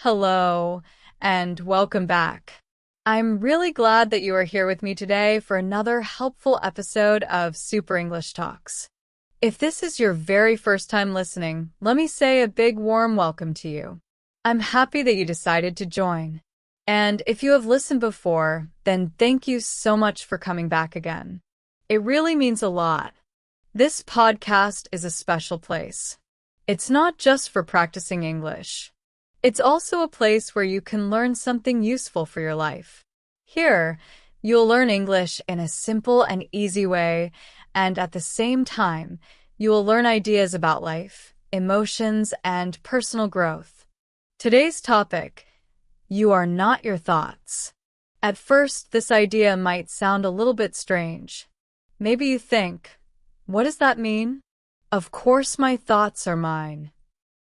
Hello, and welcome back. I'm really glad that you are here with me today for another helpful episode of Super English Talks. If this is your very first time listening, let me say a big warm welcome to you. I'm happy that you decided to join. And if you have listened before, then thank you so much for coming back again. It really means a lot. This podcast is a special place. It's not just for practicing English. It's also a place where you can learn something useful for your life. Here, you'll learn English in a simple and easy way, and at the same time, you will learn ideas about life, emotions, and personal growth. Today's topic: you are not your thoughts. At first, this idea might sound a little bit strange. Maybe you think, what does that mean? Of course my thoughts are mine.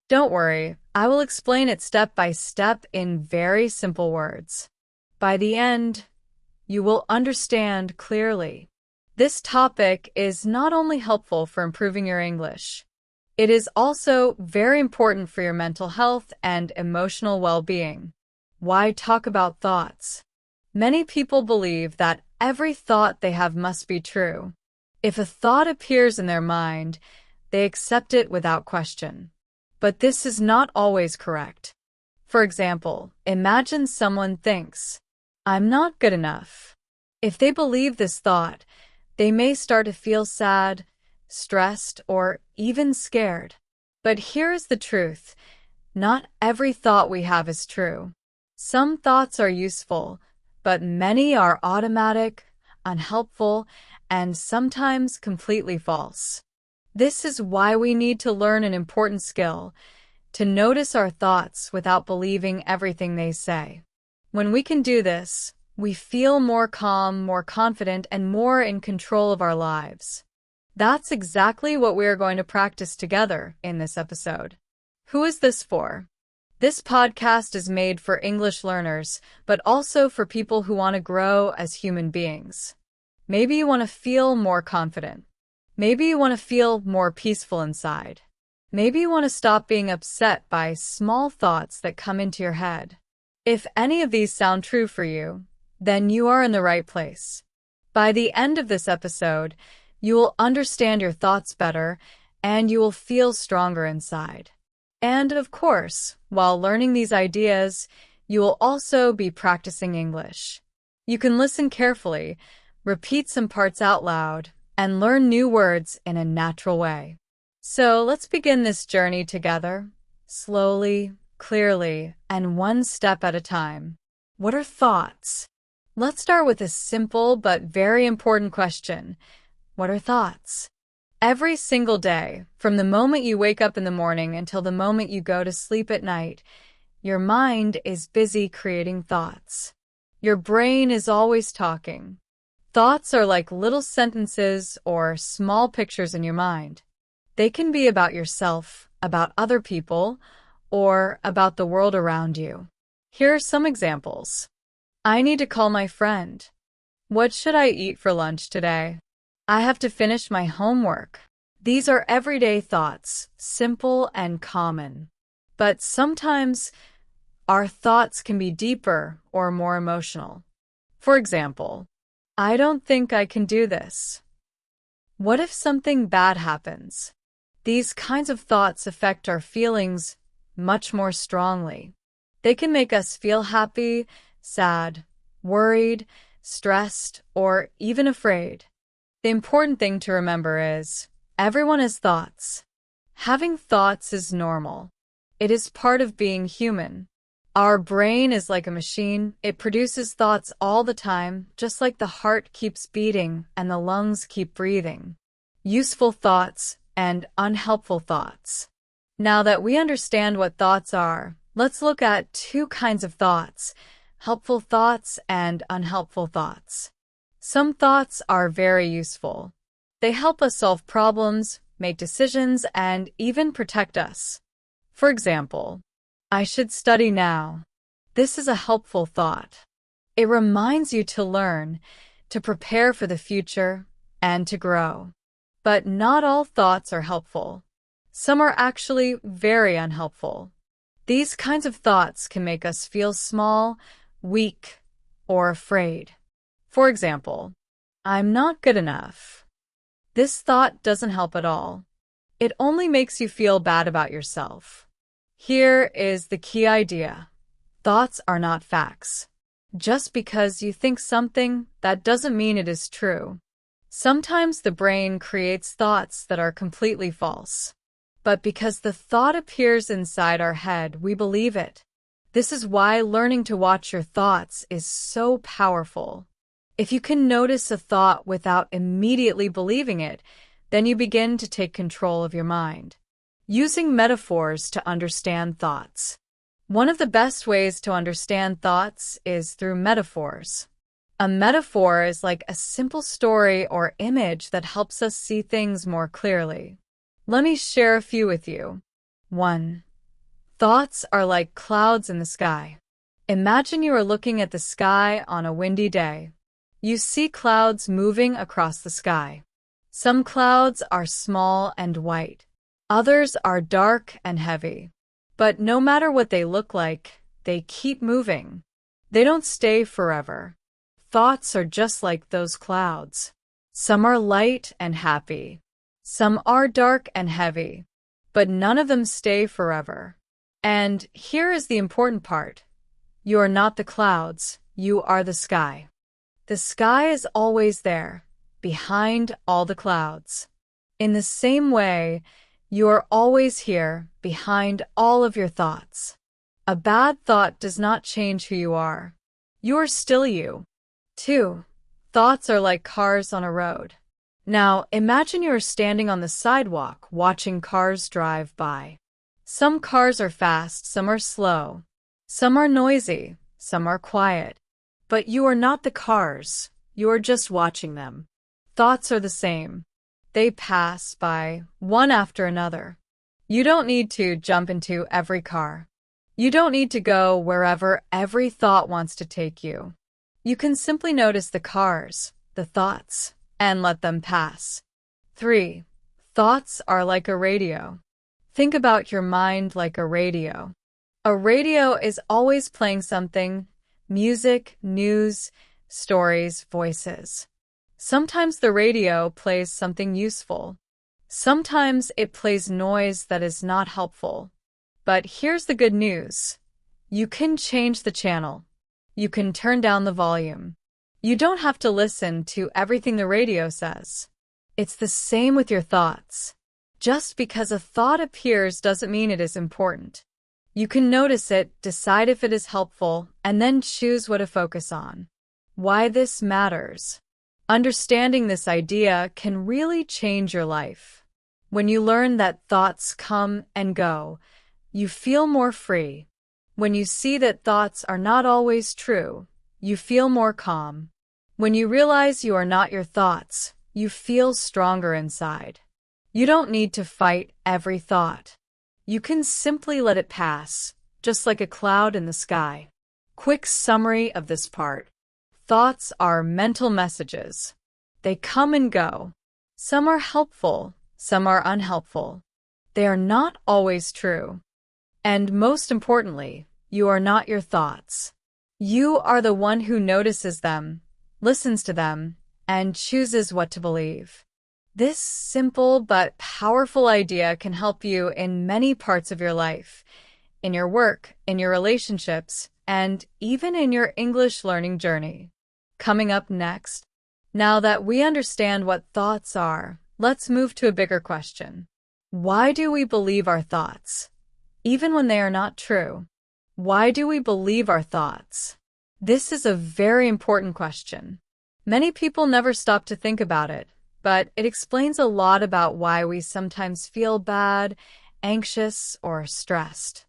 Don't worry, I will explain it step by step in very simple words. By the end, you will understand clearly. This topic is not only helpful for improving your English, it is also very important for your mental health and emotional well-being. Why talk about thoughts? Many people believe that every thought they have must be true. If a thought appears in their mind, they accept it without question. But this is not always correct. For example, imagine someone thinks, I'm not good enough. If they believe this thought, they may start to feel sad, stressed, or even scared. But here is the truth. Not every thought we have is true. Some thoughts are useful, but many are automatic, unhelpful, and sometimes completely false. This is why we need to learn an important skill: to notice our thoughts without believing everything they say. When we can do this, we feel more calm, more confident, and more in control of our lives. That's exactly what we are going to practice together in this episode. Who is this for? This podcast is made for English learners, but also for people who want to grow as human beings. Maybe you want to feel more confident. Maybe you want to feel more peaceful inside. Maybe you want to stop being upset by small thoughts that come into your head. If any of these sound true for you, then you are in the right place. By the end of this episode, you will understand your thoughts better and you will feel stronger inside. And of course, while learning these ideas, you will also be practicing English. You can listen carefully, repeat some parts out loud, and learn new words in a natural way. So let's begin this journey together, slowly, clearly, and one step at a time. What are thoughts? Let's start with a simple but very important question. What are thoughts? Every single day, from the moment you wake up in the morning until the moment you go to sleep at night, your mind is busy creating thoughts. Your brain is always talking. Thoughts are like little sentences or small pictures in your mind. They can be about yourself, about other people, or about the world around you. Here are some examples. I need to call my friend. What should I eat for lunch today? I have to finish my homework. These are everyday thoughts, simple and common. But sometimes our thoughts can be deeper or more emotional. For example, I don't think I can do this. What if something bad happens? These kinds of thoughts affect our feelings much more strongly. They can make us feel happy, sad, worried, stressed, or even afraid. The important thing to remember is, everyone has thoughts. Having thoughts is normal. It is part of being human. Our brain is like a machine. It produces thoughts all the time, just like the heart keeps beating and the lungs keep breathing. Useful thoughts and unhelpful thoughts. Now that we understand what thoughts are, let's look at two kinds of thoughts: helpful thoughts and unhelpful thoughts. Some thoughts are very useful. They help us solve problems, make decisions, and even protect us. For example, I should study now. This is a helpful thought. It reminds you to learn, to prepare for the future, and to grow. But not all thoughts are helpful. Some are actually very unhelpful. These kinds of thoughts can make us feel small, weak, or afraid. For example, I'm not good enough. This thought doesn't help at all. It only makes you feel bad about yourself. Here is the key idea. Thoughts are not facts. Just because you think something, that doesn't mean it is true. Sometimes the brain creates thoughts that are completely false. But because the thought appears inside our head, we believe it. This is why learning to watch your thoughts is so powerful. If you can notice a thought without immediately believing it, then you begin to take control of your mind. Using metaphors to understand thoughts. One of the best ways to understand thoughts is through metaphors. A metaphor is like a simple story or image that helps us see things more clearly. Let me share a few with you. 1. Thoughts are like clouds in the sky. Imagine you are looking at the sky on a windy day. You see clouds moving across the sky. Some clouds are small and white. Others are dark and heavy. But no matter what they look like, they keep moving. They don't stay forever. Thoughts are just like those clouds. Some are light and happy. Some are dark and heavy. But none of them stay forever. And here is the important part. You are not the clouds, you are the sky. The sky is always there, behind all the clouds. In the same way, you are always here, behind all of your thoughts. A bad thought does not change who you are. You are still you. 2. Thoughts are like cars on a road. Now, imagine you are standing on the sidewalk watching cars drive by. Some cars are fast, some are slow. Some are noisy, some are quiet. But you are not the cars, you are just watching them. Thoughts are the same. They pass by, one after another. You don't need to jump into every car. You don't need to go wherever every thought wants to take you. You can simply notice the cars, the thoughts, and let them pass. 3. Thoughts are like a radio. Think about your mind like a radio. A radio is always playing something: music, news, stories, voices. Sometimes the radio plays something useful. Sometimes it plays noise that is not helpful. But here's the good news. You can change the channel. You can turn down the volume. You don't have to listen to everything the radio says. It's the same with your thoughts. Just because a thought appears doesn't mean it is important. You can notice it, decide if it is helpful, and then choose what to focus on. Why this matters. Understanding this idea can really change your life. When you learn that thoughts come and go, you feel more free. When you see that thoughts are not always true, you feel more calm. When you realize you are not your thoughts, you feel stronger inside. You don't need to fight every thought. You can simply let it pass, just like a cloud in the sky. Quick summary of this part. Thoughts are mental messages. They come and go. Some are helpful, some are unhelpful. They are not always true. And most importantly, you are not your thoughts. You are the one who notices them, listens to them, and chooses what to believe. This simple but powerful idea can help you in many parts of your life, in your work, in your relationships, and even in your English learning journey. Coming up next, now that we understand what thoughts are, let's move to a bigger question. Why do we believe our thoughts, even when they are not true? Why do we believe our thoughts? This is a very important question. Many people never stop to think about it, but it explains a lot about why we sometimes feel bad, anxious, or stressed.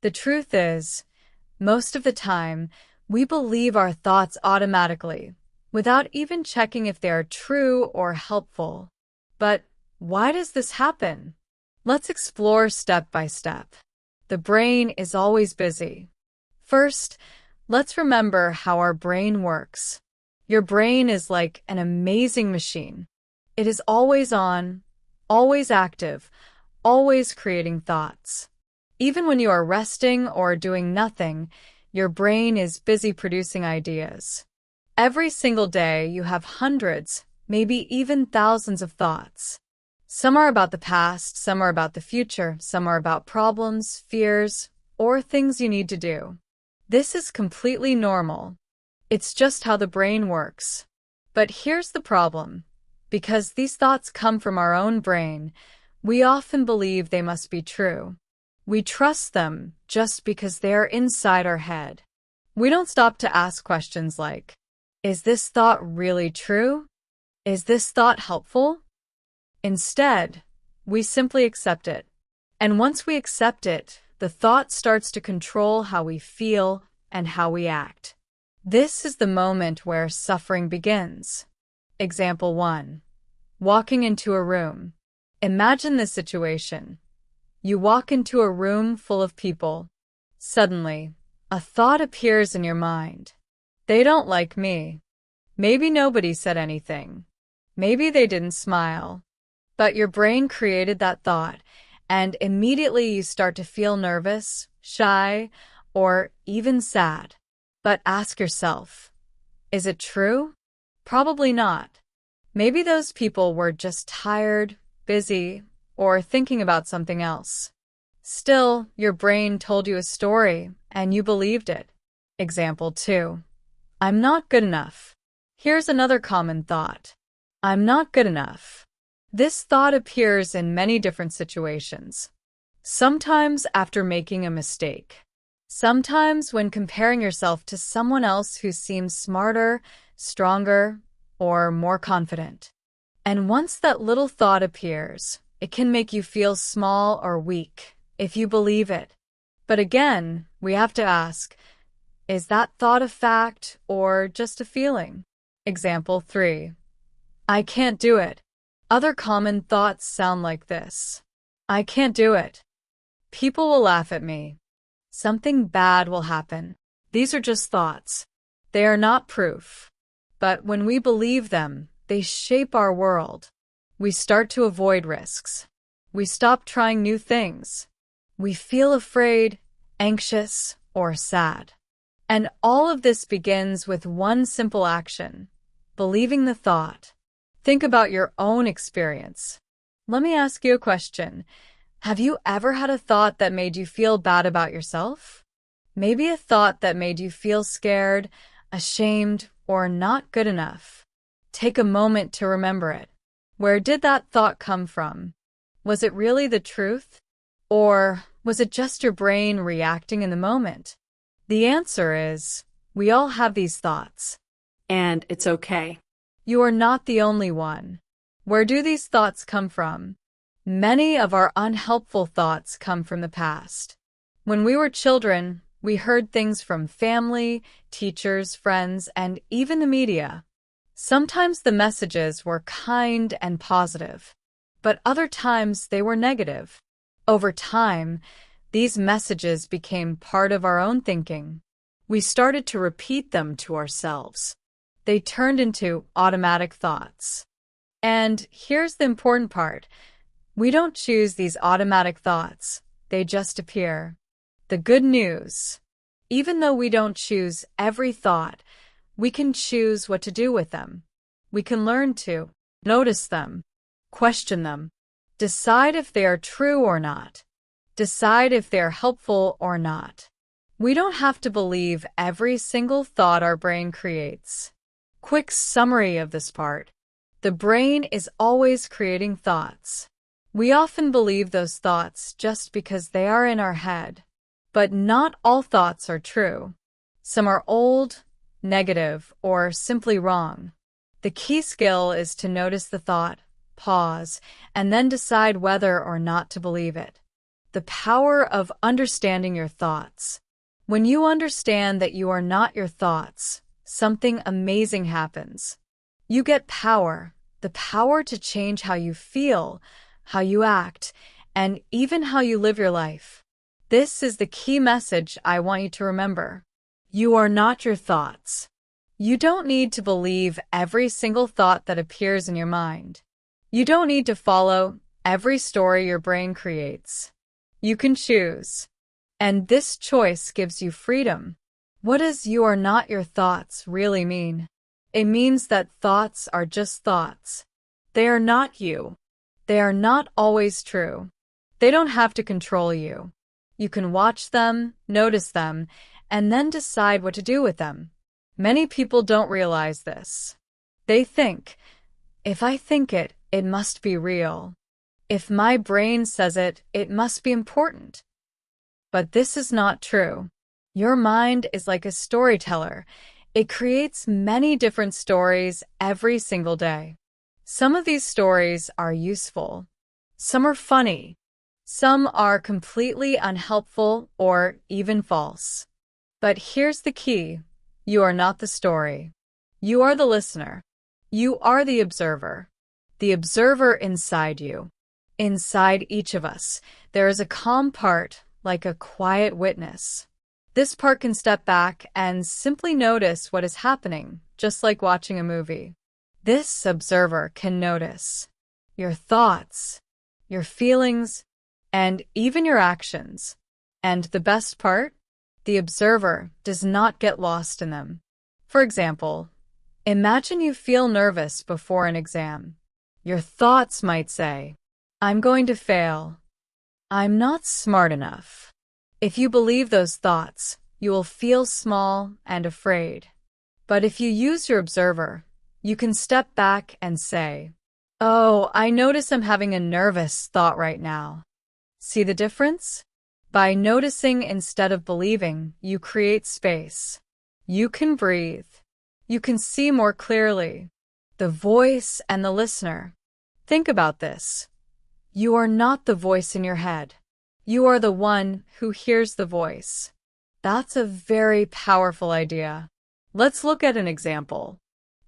The truth is, most of the time, we believe our thoughts automatically, without even checking if they are true or helpful. But why does this happen? Let's explore step by step. The brain is always busy. First, let's remember how our brain works. Your brain is like an amazing machine. It is always on, always active, always creating thoughts. Even when you are resting or doing nothing, your brain is busy producing ideas. Every single day, you have hundreds, maybe even thousands of thoughts. Some are about the past, some are about the future, some are about problems, fears, or things you need to do. This is completely normal. It's just how the brain works. But here's the problem. Because these thoughts come from our own brain, we often believe they must be true. We trust them just because they are inside our head. We don't stop to ask questions like, is this thought really true? Is this thought helpful? Instead, we simply accept it. And once we accept it, the thought starts to control how we feel and how we act. This is the moment where suffering begins. Example 1. Walking into a room. Imagine this situation. You walk into a room full of people. Suddenly, a thought appears in your mind. They don't like me. Maybe nobody said anything. Maybe they didn't smile. But your brain created that thought, and immediately you start to feel nervous, shy, or even sad. But ask yourself, is it true? Probably not. Maybe those people were just tired, busy, or thinking about something else. Still, your brain told you a story, and you believed it. Example 2. I'm not good enough. Here's another common thought. I'm not good enough. This thought appears in many different situations. Sometimes after making a mistake. Sometimes when comparing yourself to someone else who seems smarter, stronger, or more confident. And once that little thought appears, it can make you feel small or weak if you believe it. But again, we have to ask, is that thought a fact or just a feeling? Example 3. I can't do it. Other common thoughts sound like this. I can't do it. People will laugh at me. Something bad will happen. These are just thoughts. They are not proof. But when we believe them, they shape our world. We start to avoid risks. We stop trying new things. We feel afraid, anxious, or sad. And all of this begins with one simple action, believing the thought. Think about your own experience. Let me ask you a question. Have you ever had a thought that made you feel bad about yourself? Maybe a thought that made you feel scared, ashamed, or not good enough. Take a moment to remember it. Where did that thought come from? Was it really the truth? Or was it just your brain reacting in the moment? The answer is, we all have these thoughts. And it's okay. You are not the only one. Where do these thoughts come from? Many of our unhelpful thoughts come from the past. When we were children, we heard things from family, teachers, friends, and even the media. Sometimes the messages were kind and positive, but other times they were negative. Over time, these messages became part of our own thinking. We started to repeat them to ourselves. They turned into automatic thoughts. And here's the important part. We don't choose these automatic thoughts. They just appear. The good news. Even though we don't choose every thought, we can choose what to do with them. We can learn to notice them, question them, decide if they are true or not, decide if they are helpful or not. We don't have to believe every single thought our brain creates. Quick summary of this part. The brain is always creating thoughts. We often believe those thoughts just because they are in our head. But not all thoughts are true. Some are old, negative, or simply wrong. The key skill is to notice the thought, pause, and then decide whether or not to believe it. The power of understanding your thoughts. When you understand that you are not your thoughts, something amazing happens. You get power, the power to change how you feel, how you act, and even how you live your life. This is the key message I want you to remember. You are not your thoughts. You don't need to believe every single thought that appears in your mind. You don't need to follow every story your brain creates. You can choose. And this choice gives you freedom. What does "you are not your thoughts" really mean? It means that thoughts are just thoughts. They are not you. They are not always true. They don't have to control you. You can watch them, notice them, and then decide what to do with them. Many people don't realize this. They think, if I think it, it must be real. If my brain says it, it must be important. But this is not true. Your mind is like a storyteller. It creates many different stories every single day. Some of these stories are useful. Some are funny. Some are completely unhelpful or even false. But here's the key. You are not the story. You are the listener. You are the observer. The observer inside you. Inside each of us, there is a calm part, like a quiet witness. This part can step back and simply notice what is happening, just like watching a movie. This observer can notice your thoughts, your feelings, and even your actions. And the best part? The observer does not get lost in them. For example, imagine you feel nervous before an exam. Your thoughts might say, "I'm going to fail. I'm not smart enough." If you believe those thoughts, you will feel small and afraid. But if you use your observer, you can step back and say, "Oh, I notice I'm having a nervous thought right now." See the difference? By noticing instead of believing, you create space. You can breathe. You can see more clearly. The voice and the listener. Think about this. You are not the voice in your head. You are the one who hears the voice. That's a very powerful idea. Let's look at an example.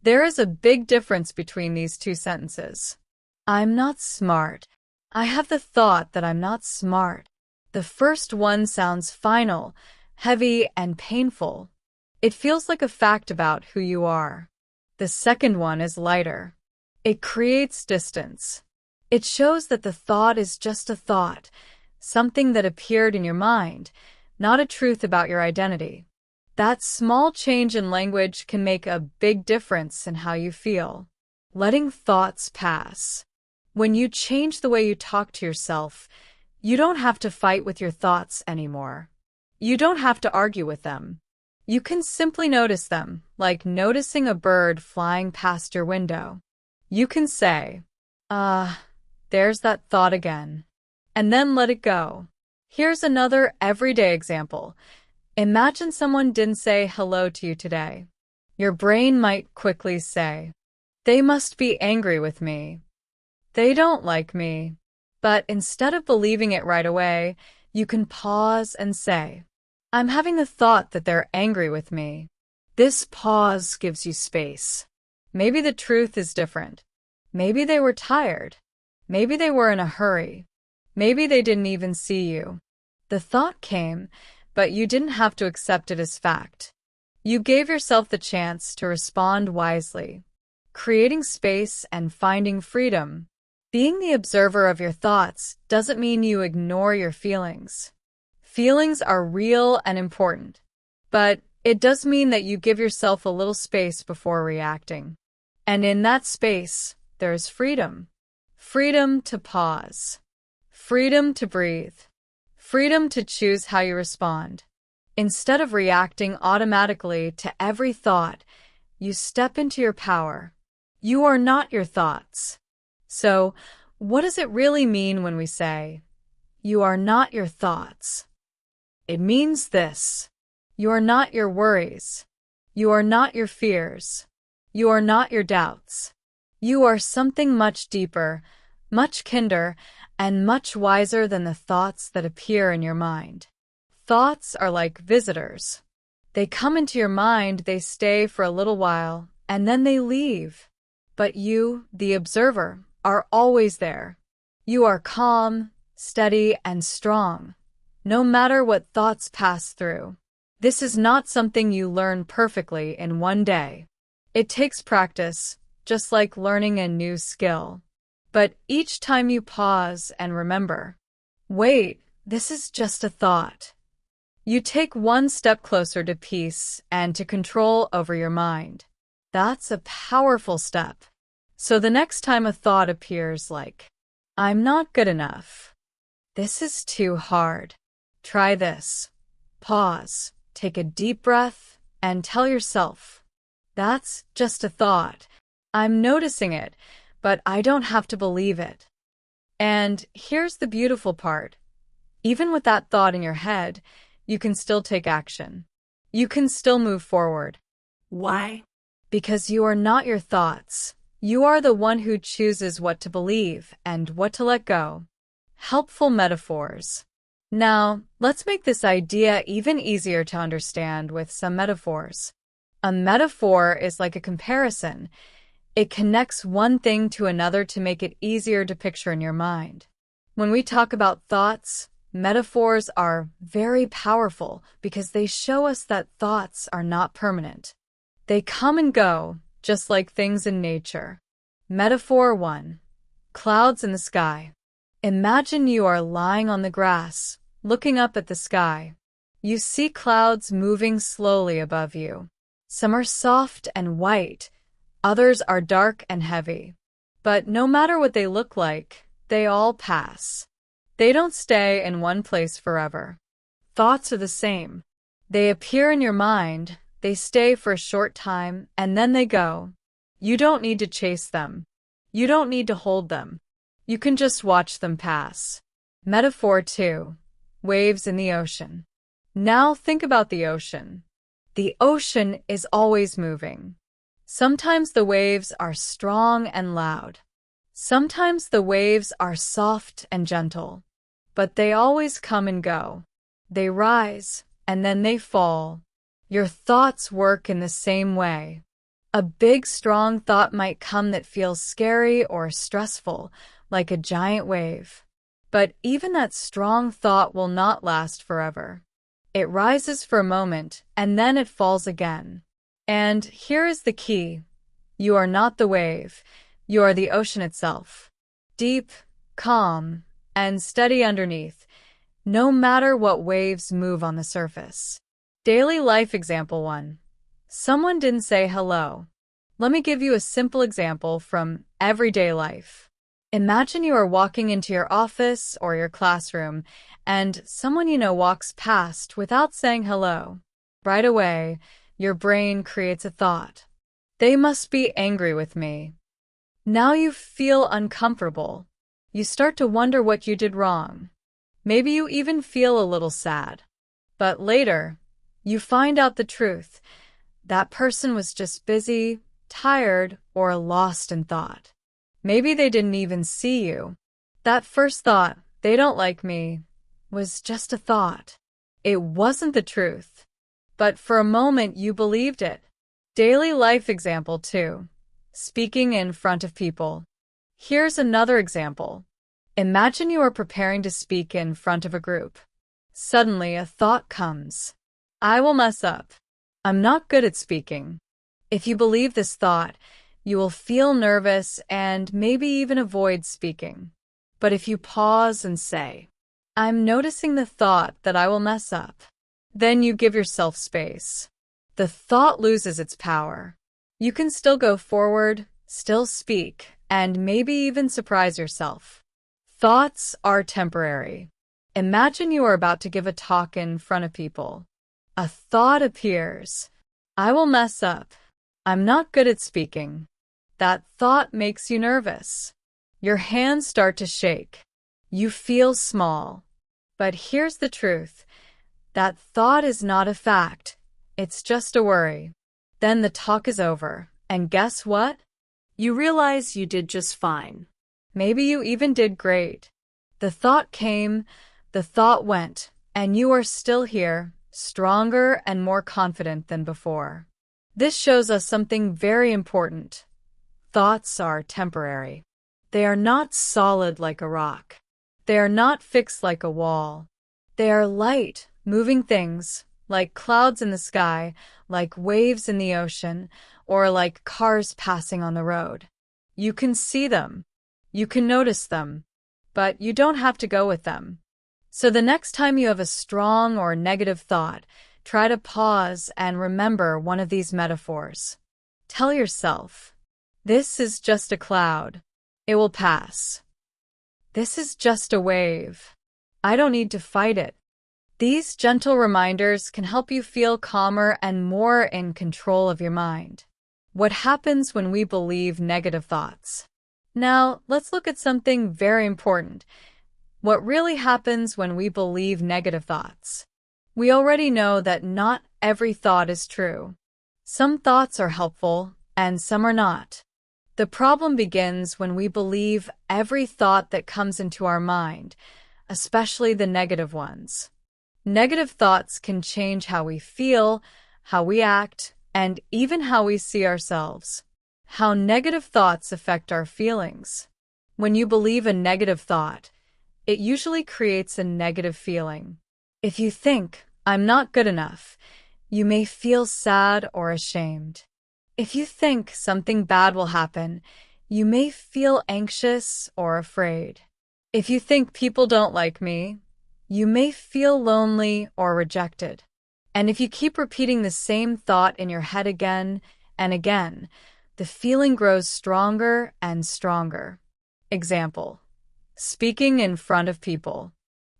There is a big difference between these two sentences. I'm not smart. I have the thought that I'm not smart. The first one sounds final, heavy, and painful. It feels like a fact about who you are. The second one is lighter. It creates distance. It shows that the thought is just a thought, something that appeared in your mind, not a truth about your identity. That small change in language can make a big difference in how you feel. Letting thoughts pass. When you change the way you talk to yourself, you don't have to fight with your thoughts anymore. You don't have to argue with them. You can simply notice them, like noticing a bird flying past your window. You can say, there's that thought again, and then let it go. Here's another everyday example. Imagine someone didn't say hello to you today. Your brain might quickly say, "They must be angry with me. They don't like me." But instead of believing it right away, you can pause and say, "I'm having the thought that they're angry with me." This pause gives you space. Maybe the truth is different. Maybe they were tired. Maybe they were in a hurry. Maybe they didn't even see you. The thought came, but you didn't have to accept it as fact. You gave yourself the chance to respond wisely, creating space and finding freedom. Being the observer of your thoughts doesn't mean you ignore your feelings. Feelings are real and important, but it does mean that you give yourself a little space before reacting. And in that space, there's freedom. Freedom to pause. Freedom to breathe. Freedom to choose how you respond. Instead of reacting automatically to every thought, you step into your power. You are not your thoughts. So, what does it really mean when we say, "You are not your thoughts"? It means this. You are not your worries. You are not your fears. You are not your doubts. You are something much deeper, much kinder, and much wiser than the thoughts that appear in your mind. Thoughts are like visitors. They come into your mind, they stay for a little while, and then they leave. But you, the observer, are always there. You are calm, steady, and strong, no matter what thoughts pass through. This is not something you learn perfectly in one day. It takes practice, just like learning a new skill. But each time you pause and remember, wait, this is just a thought. You take one step closer to peace and to control over your mind. That's a powerful step. So the next time a thought appears like, I'm not good enough. This is too hard. Try this. Pause, take a deep breath, and tell yourself, that's just a thought. I'm noticing it, but I don't have to believe it. And here's the beautiful part. Even with that thought in your head, you can still take action. You can still move forward. Why? Because you are not your thoughts. You are the one who chooses what to believe and what to let go. Helpful metaphors. Now, let's make this idea even easier to understand with some metaphors. A metaphor is like a comparison. It connects one thing to another to make it easier to picture in your mind. When we talk about thoughts, metaphors are very powerful because they show us that thoughts are not permanent. They come and go, just like things in nature. Metaphor 1. Clouds in the sky. Imagine you are lying on the grass, looking up at the sky. You see clouds moving slowly above you. Some are soft and white, others are dark and heavy. But no matter what they look like, they all pass. They don't stay in one place forever. Thoughts are the same. They appear in your mind, they stay for a short time, and then they go. You don't need to chase them. You don't need to hold them. You can just watch them pass. Metaphor 2. Waves in the ocean. Now think about the ocean. The ocean is always moving. Sometimes the waves are strong and loud. Sometimes the waves are soft and gentle. But they always come and go. They rise, and then they fall. Your thoughts work in the same way. A big, strong thought might come that feels scary or stressful, like a giant wave. But even that strong thought will not last forever. It rises for a moment, and then it falls again. And here is the key. You are not the wave. You are the ocean itself. Deep, calm, and steady underneath, no matter what waves move on the surface. Daily life example 1. Someone didn't say hello. Let me give you a simple example from everyday life. Imagine you are walking into your office or your classroom, and someone you know walks past without saying hello. Right away, your brain creates a thought. They must be angry with me. Now you feel uncomfortable. You start to wonder what you did wrong. Maybe you even feel a little sad. But later, you find out the truth. That person was just busy, tired, or lost in thought. Maybe they didn't even see you. That first thought, they don't like me, was just a thought. It wasn't the truth. But for a moment you believed it. Daily life example 2. Speaking in front of people. Here's another example. Imagine you are preparing to speak in front of a group. Suddenly a thought comes. I will mess up. I'm not good at speaking. If you believe this thought, you will feel nervous and maybe even avoid speaking. But if you pause and say, I'm noticing the thought that I will mess up, then you give yourself space. The thought loses its power. You can still go forward, still speak, and maybe even surprise yourself. Thoughts are temporary. Imagine you are about to give a talk in front of people. A thought appears. I will mess up. I'm not good at speaking. That thought makes you nervous. Your hands start to shake. You feel small. But here's the truth. That thought is not a fact. It's just a worry. Then the talk is over. And guess what? You realize you did just fine. Maybe you even did great. The thought came, the thought went, and you are still here, stronger and more confident than before. This shows us something very important. Thoughts are temporary. They are not solid like a rock. They are not fixed like a wall. They are light, moving things, like clouds in the sky, like waves in the ocean, or like cars passing on the road. You can see them. You can notice them. But you don't have to go with them. So the next time you have a strong or negative thought, try to pause and remember one of these metaphors. Tell yourself, this is just a cloud. It will pass. This is just a wave. I don't need to fight it. These gentle reminders can help you feel calmer and more in control of your mind. What happens when we believe negative thoughts? Now, let's look at something very important. What really happens when we believe negative thoughts? We already know that not every thought is true. Some thoughts are helpful, and some are not. The problem begins when we believe every thought that comes into our mind, especially the negative ones. Negative thoughts can change how we feel, how we act, and even how we see ourselves. How negative thoughts affect our feelings. When you believe a negative thought, it usually creates a negative feeling. If you think, I'm not good enough, you may feel sad or ashamed. If you think something bad will happen, you may feel anxious or afraid. If you think people don't like me, you may feel lonely or rejected. And if you keep repeating the same thought in your head again and again, the feeling grows stronger and stronger. Example: speaking in front of people.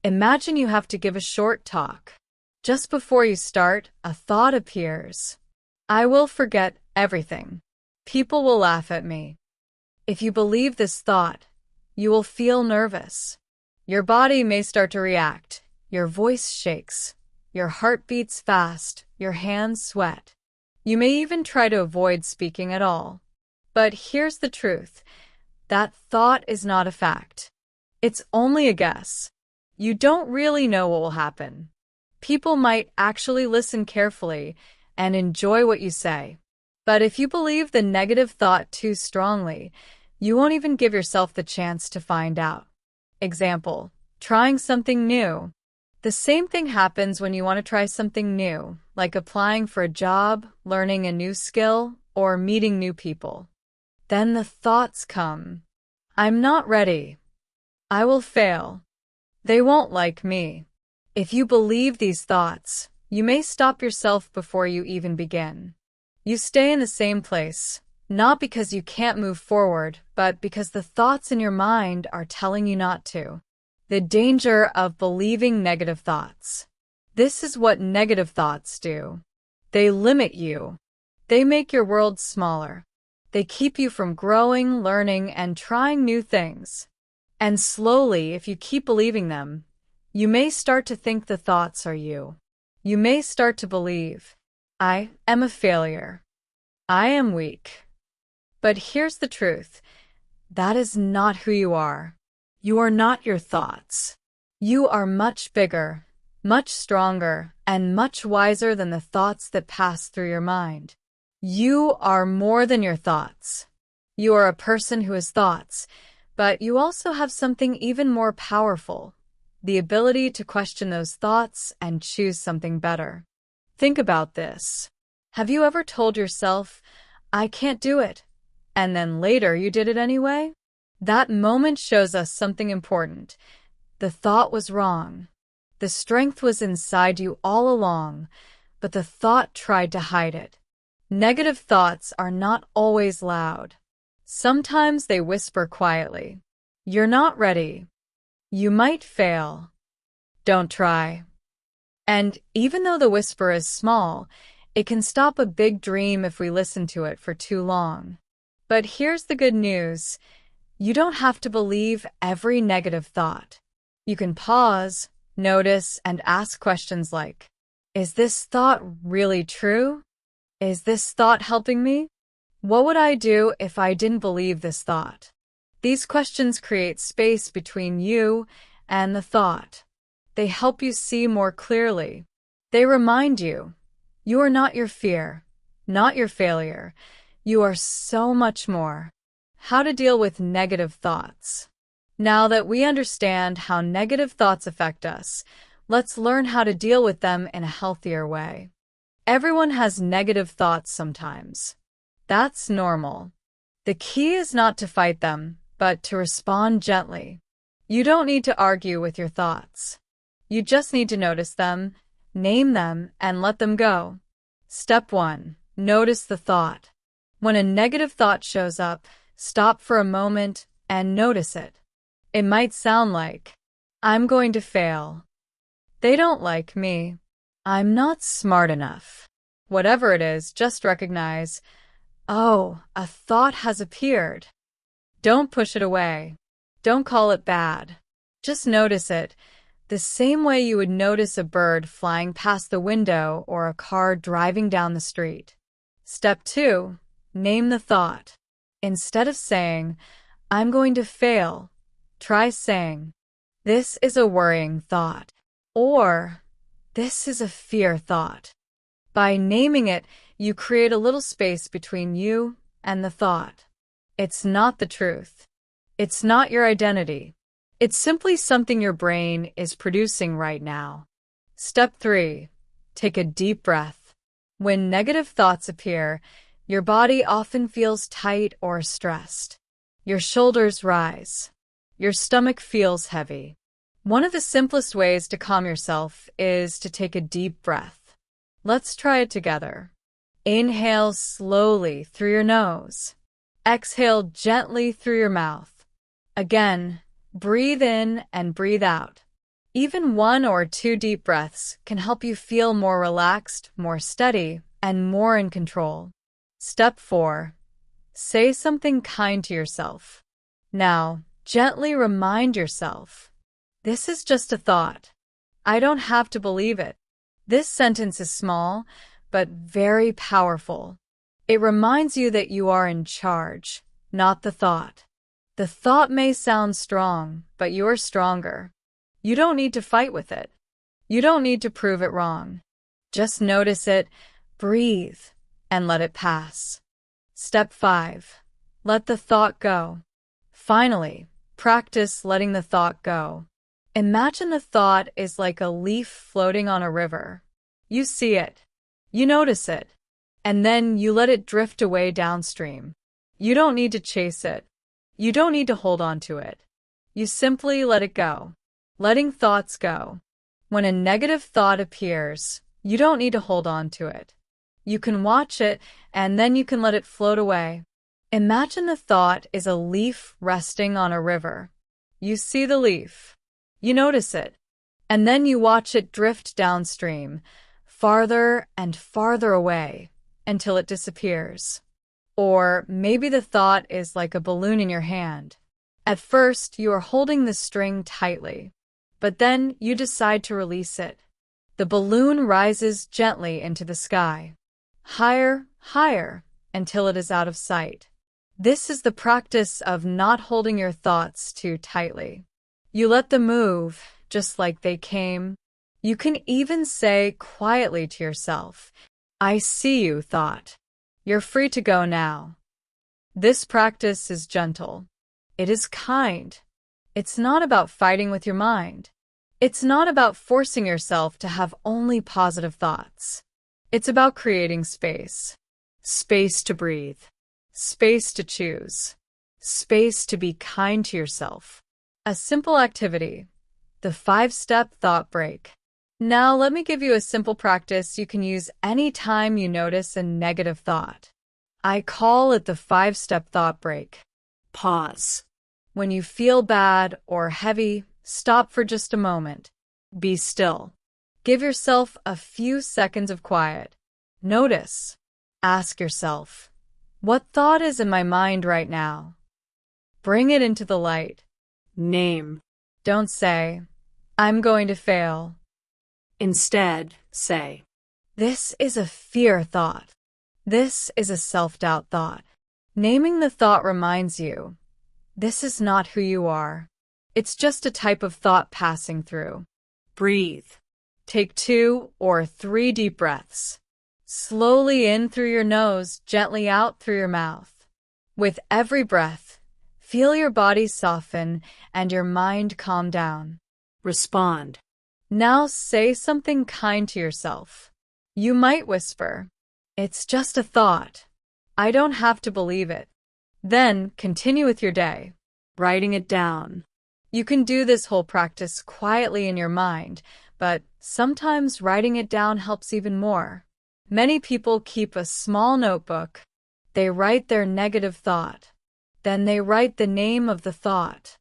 Imagine you have to give a short talk. Just before you start, a thought appears. I will forget everything. People will laugh at me. If you believe this thought, you will feel nervous. Your body may start to react. Your voice shakes. Your heart beats fast. Your hands sweat. You may even try to avoid speaking at all. But here's the truth. That thought is not a fact. It's only a guess. You don't really know what will happen. People might actually listen carefully and enjoy what you say. But if you believe the negative thought too strongly, you won't even give yourself the chance to find out. Example: trying something new. The same thing happens when you want to try something new, like applying for a job, learning a new skill, or meeting new people. Then the thoughts come. I'm not ready. I will fail. They won't like me. If you believe these thoughts, you may stop yourself before you even begin. You stay in the same place, not because you can't move forward, but because the thoughts in your mind are telling you not to. The danger of believing negative thoughts. This is what negative thoughts do. They limit you. They make your world smaller. They keep you from growing, learning, and trying new things. And slowly, if you keep believing them, you may start to think the thoughts are you. You may start to believe, I am a failure. I am weak. But here's the truth. That is not who you are. You are not your thoughts. You are much bigger, much stronger, and much wiser than the thoughts that pass through your mind. You are more than your thoughts. You are a person who has thoughts, but you also have something even more powerful, the ability to question those thoughts and choose something better. Think about this. Have you ever told yourself, I can't do it, and then later you did it anyway? That moment shows us something important. The thought was wrong. The strength was inside you all along, but the thought tried to hide it. Negative thoughts are not always loud. Sometimes they whisper quietly. You're not ready. You might fail. Don't try. And even though the whisper is small, it can stop a big dream if we listen to it for too long. But here's the good news. You don't have to believe every negative thought. You can pause, notice, and ask questions like, is this thought really true? Is this thought helping me? What would I do if I didn't believe this thought? These questions create space between you and the thought. They help you see more clearly. They remind you, you are not your fear, not your failure. You are so much more. How to deal with negative thoughts. Now that we understand how negative thoughts affect us, let's learn how to deal with them in a healthier way. Everyone has negative thoughts sometimes. That's normal. The key is not to fight them, but to respond gently. You don't need to argue with your thoughts. You just need to notice them, name them, and let them go. Step 1. Notice the thought. When a negative thought shows up, stop for a moment and notice it. It might sound like, I'm going to fail. They don't like me. I'm not smart enough. Whatever it is, just recognize, oh, a thought has appeared. Don't push it away. Don't call it bad. Just notice it, the same way you would notice a bird flying past the window or a car driving down the street. Step 2. Name the thought. Instead of saying, I'm going to fail, try saying, this is a worrying thought, or this is a fear thought. By naming it, you create a little space between you and the thought. It's not the truth. It's not your identity. It's simply something your brain is producing right now. Step 3. Take a deep breath. When negative thoughts appear, your body often feels tight or stressed. Your shoulders rise. Your stomach feels heavy. One of the simplest ways to calm yourself is to take a deep breath. Let's try it together. Inhale slowly through your nose. Exhale gently through your mouth. Again, breathe in and breathe out. Even 1 or 2 deep breaths can help you feel more relaxed, more steady, and more in control. Step 4. Say something kind to yourself. Now, gently remind yourself, this is just a thought. I don't have to believe it. This sentence is small, but very powerful. It reminds you that you are in charge, not the thought. The thought may sound strong, but you're stronger. You don't need to fight with it. You don't need to prove it wrong. Just notice it, breathe, and let it pass. Step 5. Let the thought go. Finally, practice letting the thought go. Imagine the thought is like a leaf floating on a river. You see it. You notice it. And then you let it drift away downstream. You don't need to chase it. You don't need to hold on to it. You simply let it go. Letting thoughts go. When a negative thought appears, you don't need to hold on to it. You can watch it, and then you can let it float away. Imagine the thought is a leaf resting on a river. You see the leaf. You notice it. And then you watch it drift downstream, farther and farther away, until it disappears. Or maybe the thought is like a balloon in your hand. At first, you are holding the string tightly, but then you decide to release it. The balloon rises gently into the sky, higher, higher, until it is out of sight. This is the practice of not holding your thoughts too tightly. You let them move, just like they came. You can even say quietly to yourself, I see you, thought. You're free to go now. This practice is gentle. It is kind. It's not about fighting with your mind. It's not about forcing yourself to have only positive thoughts. It's about creating space. Space to breathe. Space to choose. Space to be kind to yourself. A simple activity. The 5-step thought break. Now let me give you a simple practice you can use anytime you notice a negative thought. I call it the 5-step thought break. Pause. When you feel bad or heavy, stop for just a moment. Be still. Give yourself a few seconds of quiet. Notice. Ask yourself, what thought is in my mind right now? Bring it into the light. Name. Don't say, I'm going to fail. Instead, say, this is a fear thought. This is a self-doubt thought. Naming the thought reminds you, this is not who you are. It's just a type of thought passing through. Breathe. Take 2 or 3 deep breaths. Slowly in through your nose, gently out through your mouth. With every breath, feel your body soften and your mind calm down. Respond. Now say something kind to yourself. You might whisper, it's just a thought. I don't have to believe it. Then continue with your day. Writing it down. You can do this whole practice quietly in your mind, but sometimes writing it down helps even more. Many people keep a small notebook. They write their negative thought. Then they write the name of the thought.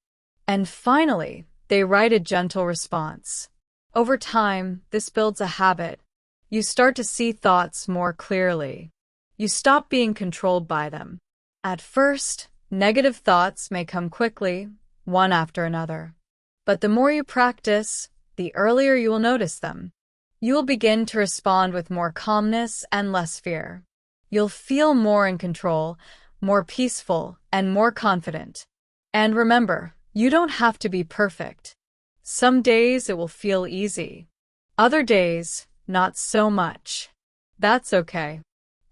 And finally, they write a gentle response. Over time, this builds a habit. You start to see thoughts more clearly. You stop being controlled by them. At first, negative thoughts may come quickly, one after another. But the more you practice, the earlier you will notice them. You will begin to respond with more calmness and less fear. You'll feel more in control, more peaceful, and more confident. And remember, you don't have to be perfect. Some days it will feel easy. Other days, not so much. That's okay.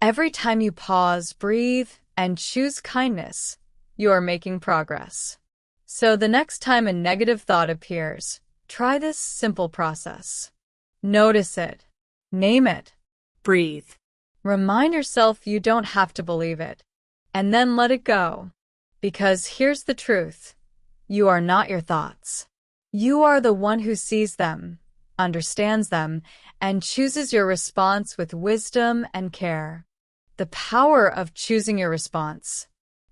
Every time you pause, breathe, and choose kindness, you are making progress. So the next time a negative thought appears, try this simple process. Notice it. Name it. Breathe. Remind yourself you don't have to believe it. And then let it go. Because here's the truth. You are not your thoughts. You are the one who sees them, understands them, and chooses your response with wisdom and care. The power of choosing your response.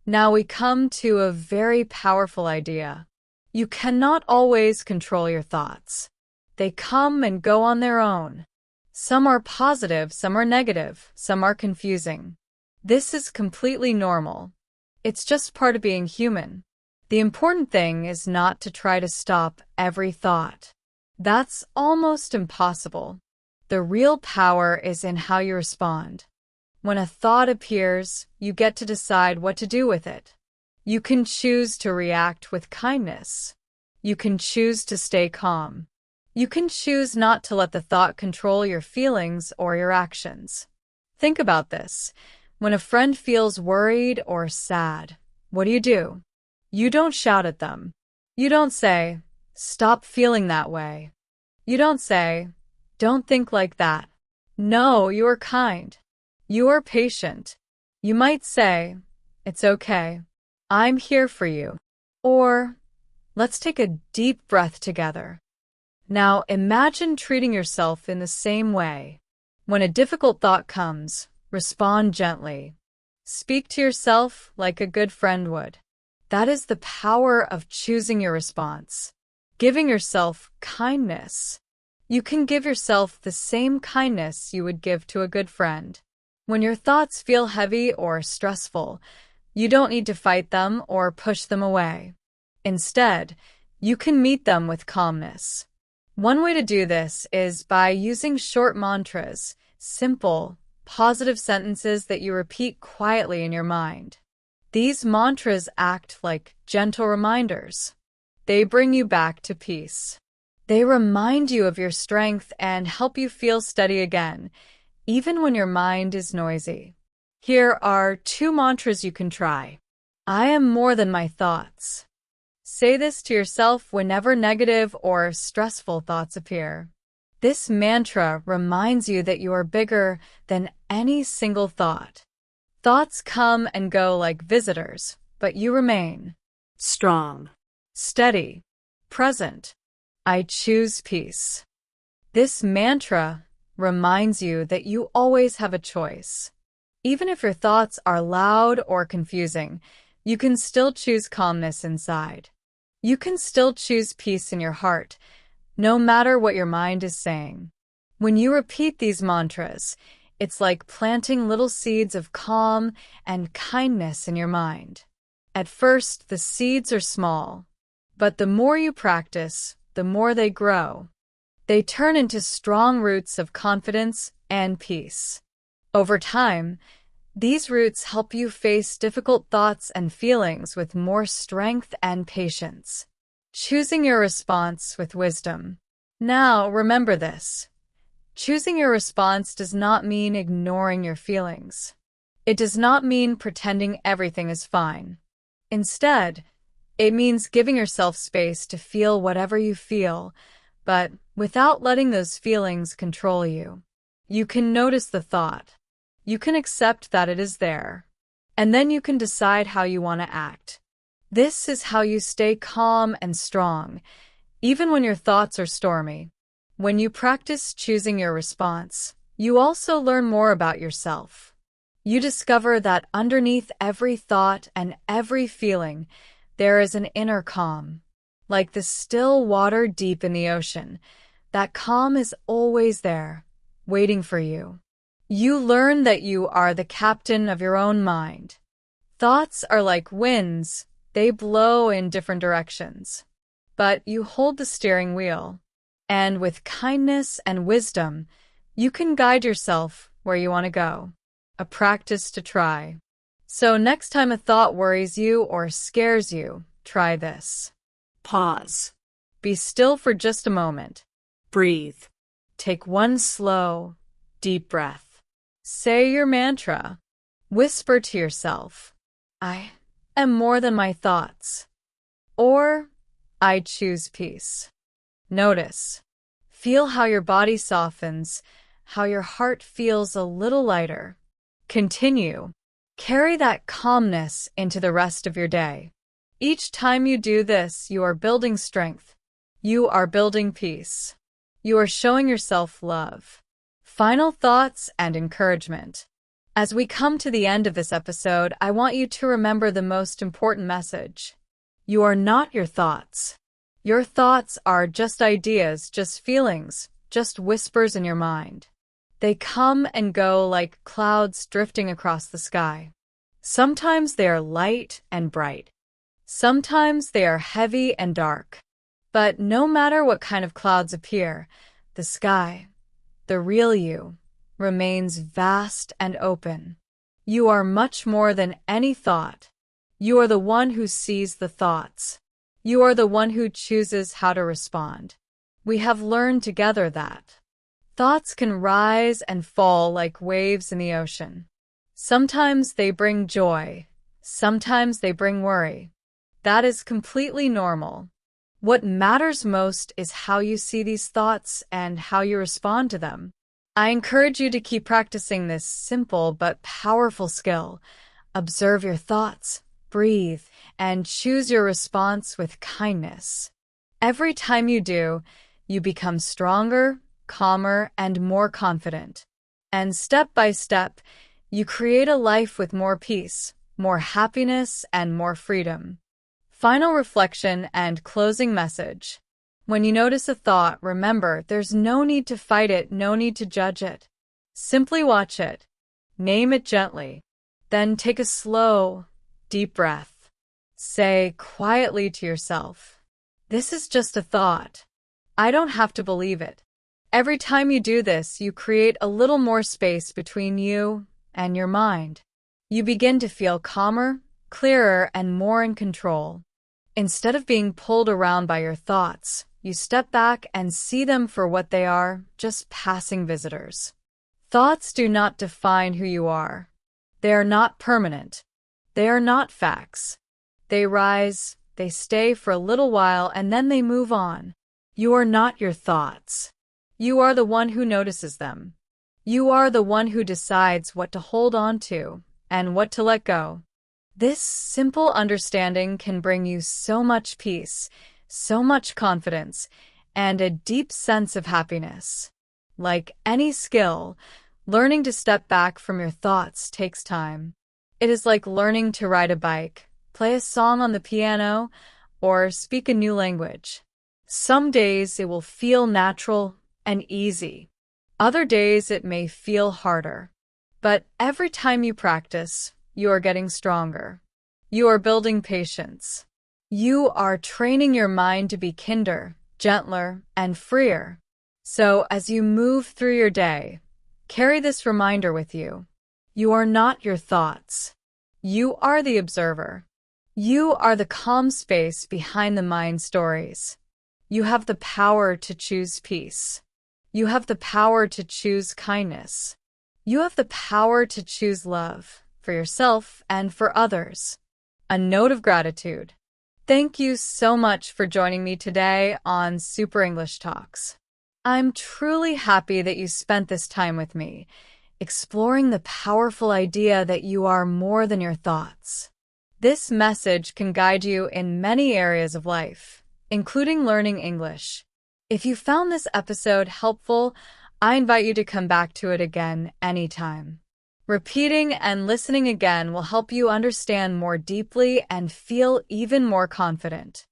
Now we come to a very powerful idea. You cannot always control your thoughts. They come and go on their own. Some are positive, some are negative, some are confusing. This is completely normal. It's just part of being human. The important thing is not to try to stop every thought. That's almost impossible. The real power is in how you respond. When a thought appears, you get to decide what to do with it. You can choose to react with kindness. You can choose to stay calm. You can choose not to let the thought control your feelings or your actions. Think about this. When a friend feels worried or sad, what do? You don't shout at them. You don't say, "Stop feeling that way." You don't say, "Don't think like that." No, you are kind. You are patient. You might say, "It's okay. I'm here for you." Or, "Let's take a deep breath together." Now imagine treating yourself in the same way. When a difficult thought comes, respond gently. Speak to yourself like a good friend would. That is the power of choosing your response. Giving yourself kindness. You can give yourself the same kindness you would give to a good friend. When your thoughts feel heavy or stressful, you don't need to fight them or push them away. Instead, you can meet them with calmness. One way to do this is by using short mantras, simple, positive sentences that you repeat quietly in your mind. These mantras act like gentle reminders. They bring you back to peace. They remind you of your strength and help you feel steady again, even when your mind is noisy. Here are 2 mantras you can try. I am more than my thoughts. Say this to yourself whenever negative or stressful thoughts appear. This mantra reminds you that you are bigger than any single thought. Thoughts come and go like visitors, but you remain Strong. steady, present. I choose peace. This mantra reminds you that you always have a choice. Even if your thoughts are loud or confusing, you can still choose calmness inside. You can still choose peace in your heart, no matter what your mind is saying. When you repeat these mantras, it's like planting little seeds of calm and kindness in your mind. At first, the seeds are small, but the more you practice, the more they grow. They turn into strong roots of confidence and peace. Over time, these roots help you face difficult thoughts and feelings with more strength and patience. Choosing your response with wisdom. Now, remember this. Choosing your response does not mean ignoring your feelings. It does not mean pretending everything is fine. Instead, it means giving yourself space to feel whatever you feel, but without letting those feelings control you. You can notice the thought. You can accept that it is there. And then you can decide how you want to act. This is how you stay calm and strong, even when your thoughts are stormy. When you practice choosing your response, you also learn more about yourself. You discover that underneath every thought and every feeling, there is an inner calm. Like the still water deep in the ocean, that calm is always there, waiting for you. You learn that you are the captain of your own mind. Thoughts are like winds, they blow in different directions. But you hold the steering wheel. And with kindness and wisdom, you can guide yourself where you want to go. A practice to try. So next time a thought worries you or scares you, try this. Pause. Be still for just a moment. Breathe. Take one slow, deep breath. Say your mantra. Whisper to yourself, I am more than my thoughts. Or, I choose peace. Notice. Feel how your body softens, how your heart feels a little lighter. Continue. Carry that calmness into the rest of your day. Each time you do this, you are building strength. You are building peace. You are showing yourself love. Final thoughts and encouragement. As we come to the end of this episode, I want you to remember the most important message. You are not your thoughts. Your thoughts are just ideas, just feelings, just whispers in your mind. They come and go like clouds drifting across the sky. Sometimes they are light and bright. Sometimes they are heavy and dark. But no matter what kind of clouds appear, the sky, the real you, remains vast and open. You are much more than any thought. You are the one who sees the thoughts. You are the one who chooses how to respond. We have learned together that thoughts can rise and fall like waves in the ocean. Sometimes they bring joy. Sometimes they bring worry. That is completely normal. What matters most is how you see these thoughts and how you respond to them. I encourage you to keep practicing this simple but powerful skill. Observe your thoughts, breathe, and choose your response with kindness. Every time you do, you become stronger, calmer, and more confident. And step by step, you create a life with more peace, more happiness, and more freedom. Final reflection and closing message. When you notice a thought, remember, there's no need to fight it, no need to judge it. Simply watch it. Name it gently. Then take a slow, deep breath. Say quietly to yourself, this is just a thought. I don't have to believe it. Every time you do this, you create a little more space between you and your mind. You begin to feel calmer, clearer, and more in control. Instead of being pulled around by your thoughts, you step back and see them for what they are, just passing visitors. Thoughts do not define who you are. They are not permanent. They are not facts. They rise, they stay for a little while, and then they move on. You are not your thoughts. You are the one who notices them. You are the one who decides what to hold on to and what to let go. This simple understanding can bring you so much peace, so much confidence, and a deep sense of happiness. Like any skill, learning to step back from your thoughts takes time. It is like learning to ride a bike, play a song on the piano, or speak a new language. Some days it will feel natural and easy. Other days it may feel harder. But every time you practice, you are getting stronger. You are building patience. You are training your mind to be kinder, gentler, and freer. So as you move through your day, carry this reminder with you. You are not your thoughts. You are the observer. You are the calm space behind the mind stories. You have the power to choose peace. You have the power to choose kindness. You have the power to choose love for yourself and for others. A note of gratitude. Thank you so much for joining me today on Super English Talks. I'm truly happy that you spent this time with me, exploring the powerful idea that you are more than your thoughts. This message can guide you in many areas of life, including learning English. If you found this episode helpful, I invite you to come back to it again anytime. Repeating and listening again will help you understand more deeply and feel even more confident.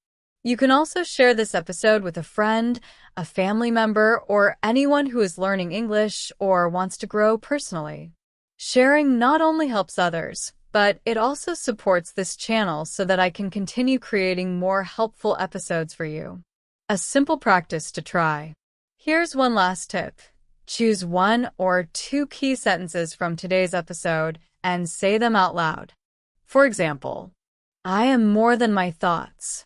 You can also share this episode with a friend, a family member, or anyone who is learning English or wants to grow personally. Sharing not only helps others, but it also supports this channel so that I can continue creating more helpful episodes for you. A simple practice to try. Here's one last tip. Choose 1 or 2 key sentences from today's episode and say them out loud. For example, I am more than my thoughts.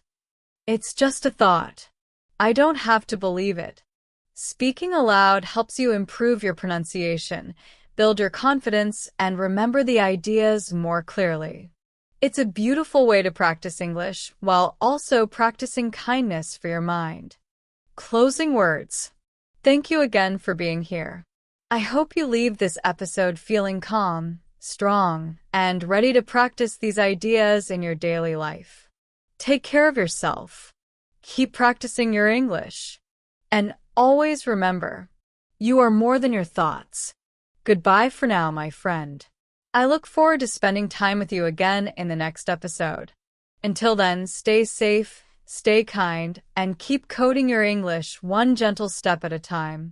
It's just a thought. I don't have to believe it. Speaking aloud helps you improve your pronunciation, build your confidence, and remember the ideas more clearly. It's a beautiful way to practice English while also practicing kindness for your mind. Closing words. Thank you again for being here. I hope you leave this episode feeling calm, strong, and ready to practice these ideas in your daily life. Take care of yourself. Keep practicing your English. And always remember, you are more than your thoughts. Goodbye for now, my friend. I look forward to spending time with you again in the next episode. Until then, stay safe, stay kind, and keep coding your English one gentle step at a time.